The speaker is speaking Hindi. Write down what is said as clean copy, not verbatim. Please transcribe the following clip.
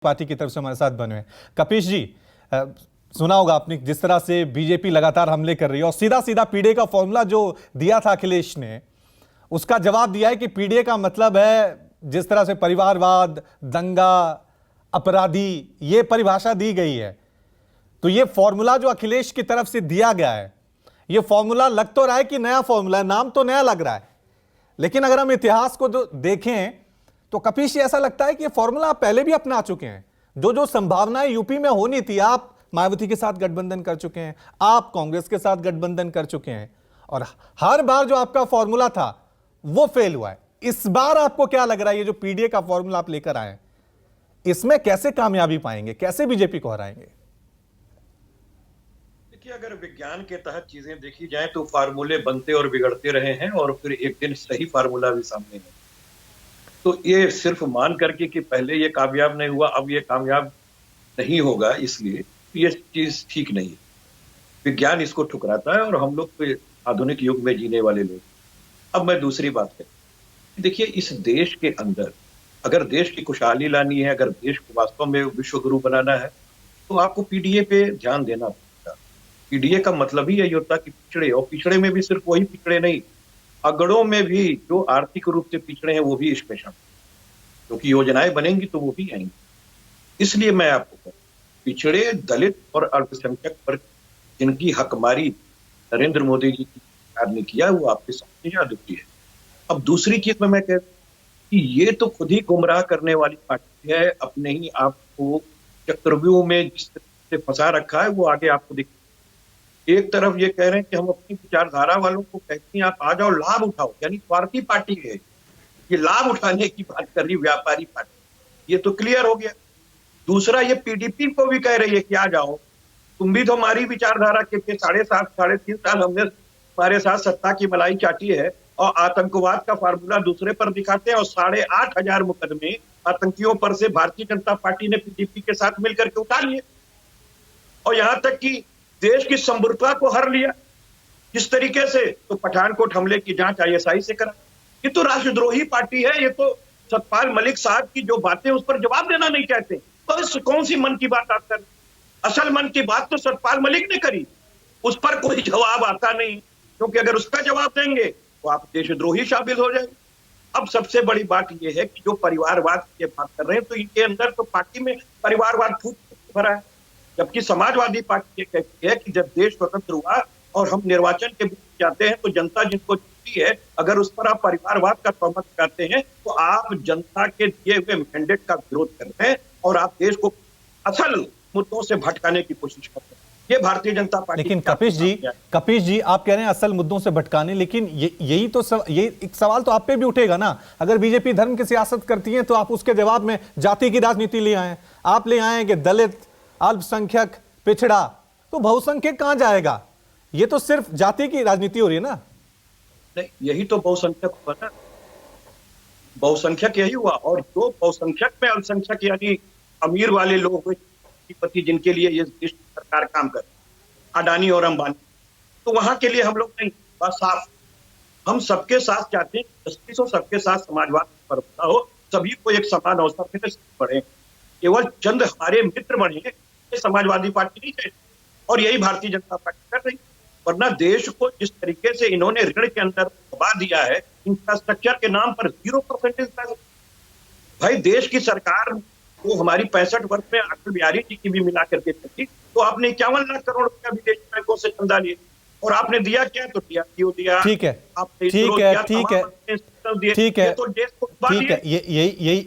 पार्टी की तरफ से हमारे साथ बने हैं। कपिश जी, सुना होगा आपने जिस तरह से बीजेपी लगातार हमले कर रही है और सीधा सीधा पीडीए का फॉर्मूला जो दिया था अखिलेश ने, उसका जवाब दिया है कि पीडीए का मतलब है जिस तरह से परिवारवाद, दंगा, अपराधी, ये परिभाषा दी गई है। तो ये फॉर्मूला जो अखिलेश की तरफ से दिया गया है, ये फॉर्मूला लग तो रहा है कि नया फॉर्मूला है, नाम तो नया लग रहा है, लेकिन अगर हम इतिहास को जो देखें तो कपिश ऐसा लगता है कि ये फॉर्मूला आप पहले भी अपना चुके हैं। जो जो संभावनाएं यूपी में होनी थी, आप मायावती के साथ गठबंधन कर चुके हैं, आप कांग्रेस के साथ गठबंधन कर चुके हैं और हर बार जो आपका फॉर्मूला था वो फेल हुआ है। इस बार आपको क्या लग रहा है, ये जो पीडीए का फॉर्मूला आप लेकर आए हैं, इसमें कैसे कामयाबी पाएंगे, कैसे बीजेपी को हराएंगे? देखिए, अगर विज्ञान के तहत चीजें देखी जाए तो फार्मूले बनते और बिगड़ते रहे हैं और फिर एक दिन सही फार्मूला भी सामने है। तो ये सिर्फ मान करके कि पहले ये कामयाब नहीं हुआ, अब ये कामयाब नहीं होगा, इसलिए ये चीज ठीक नहीं है। विज्ञान इसको ठुकराता है और हम लोग तो आधुनिक युग में जीने वाले लोग। अब मैं दूसरी बात करूं, देखिए, इस देश के अंदर अगर देश की खुशहाली लानी है, अगर देश को वास्तव में विश्व गुरु बनाना है, तो आपको पीडीए पे ध्यान देना पड़ेगा। पीडीए का मतलब ही यही होता है कि पिछड़े, और पिछड़े में भी सिर्फ वही पिछड़े नहीं, अगड़ों में भी जो आर्थिक रूप से पिछड़े हैं वो भी इसमें शामिल, क्योंकि योजनाएं बनेंगी तो वो भी आएंगी। इसलिए मैं आपको कहूं, पिछड़े, दलित और अल्पसंख्यक वर्ग जिनकी हकमारी नरेंद्र मोदी जी की सरकार ने किया, वो आपके सामने अद्वितीय है। अब दूसरी चीज में मैं कहता हूं कि ये तो खुद ही गुमराह करने वाली पार्टी है, अपने ही आप को चक्रव्यूह में जिस तरह से फंसा रखा है वो आगे आपको दिख। एक तरफ ये कह रहे हैं कि हम अपनी विचारधारा वालों को कहते हैं आप आ जाओ, लाभ उठाओ, यानी स्वार्थी पार्टी है ये, लाभ उठाने की बात कर रही व्यापारी पार्टी, ये तो क्लियर हो गया। दूसरा, ये पीडीपी को भी कह रही है कि आ जाओ, तुम भी तो हमारी विचारधारा के 3.5 साल हमने हमारे साथ सत्ता की मलाई चाटी है और आतंकवाद का फार्मूला दूसरे पर दिखाते हैं और 8,500 मुकदमे आतंकियों पर से भारतीय जनता पार्टी ने पीडीपी के साथ मिलकर के उठा लिए और यहां तक कि देश की संप्रभुता को हर लिया। जिस तरीके से तो पठानकोट हमले की जांच आईएसआई से करा, ये तो राष्ट्रद्रोही पार्टी है। ये तो सतपाल मलिक साहब की जो बातें उस पर जवाब देना नहीं चाहते, तो इस कौन सी मन की बात आप कर? असल मन की बात तो सतपाल मलिक ने करी, उस पर कोई जवाब आता नहीं, क्योंकि अगर उसका जवाब देंगे तो आप देशद्रोही साबित हो जाएंगे। अब सबसे बड़ी बात यह है कि जो परिवारवाद की बात कर रहे हैं, तो इनके अंदर तो पार्टी में परिवारवाद फूट भरा है, जबकि समाजवादी पार्टी ये कहती है कि जब देश स्वतंत्र हुआ और हम निर्वाचन के बीच जाते हैं तो जनता जिनको चुनती है, अगर उस पर आप परिवारवाद का तोहमत करते हैं तो आप जनता के दिए हुए मैंडेट का विरोध कर रहे हैं और आप देश को असल मुद्दों से भटकाने की कोशिश करते हैं। ये भारतीय जनता पार्टी। लेकिन कपिश जी आप कह रहे हैं असल मुद्दों से भटकाने, लेकिन यही तो ये एक सवाल तो आप पे भी उठेगा ना। अगर बीजेपी धर्म की सियासत करती है तो आप उसके जवाब में जाति की राजनीति ले आए, आप ले आए कि दलित, अल्पसंख्यक, पिछड़ा, तो बहुसंख्यक कहां जाएगा? ये तो सिर्फ जाति की राजनीति हो रही है ना। नहीं, यही तो बहुसंख्यक हुआ ना, बहुसंख्यक यही हुआ। और जो बहुसंख्यक में अल्पसंख्यक यानी अमीर वाले लोग हुए, पति जिनके लिए ये देश की सरकार काम कर, अडानी और अंबानी, तो वहां के लिए हम लोग नहीं, बस साफ हम सबके साथ चाहते हैं, जस्टिस हो, सबके साथ समाजवाद पर हो, सभी को एक समान अवसर मिले, बढ़े, केवल चंद हमारे मित्र बने, ये समाजवादी पार्टी नहीं है और यही भारतीय जनता पार्टी कर रही। वरना देश को जिस तरीके से इन्होंने ऋण के अंदर दबा दिया है, इंफ्रास्ट्रक्चर के नाम पर 0% भाई देश की सरकार वो हमारी 65 वर्ष में अटल बिहारी जी की भी मिला करके थी, तो आपने 51 लाख करोड़ रुपया विदेशी बैंकों से चंदा लिए और आपने दिया क्या? तो दिया। ठीक है, आपने ठीक है, ठीक है, ठीक है, तो देश को ठीक है, यही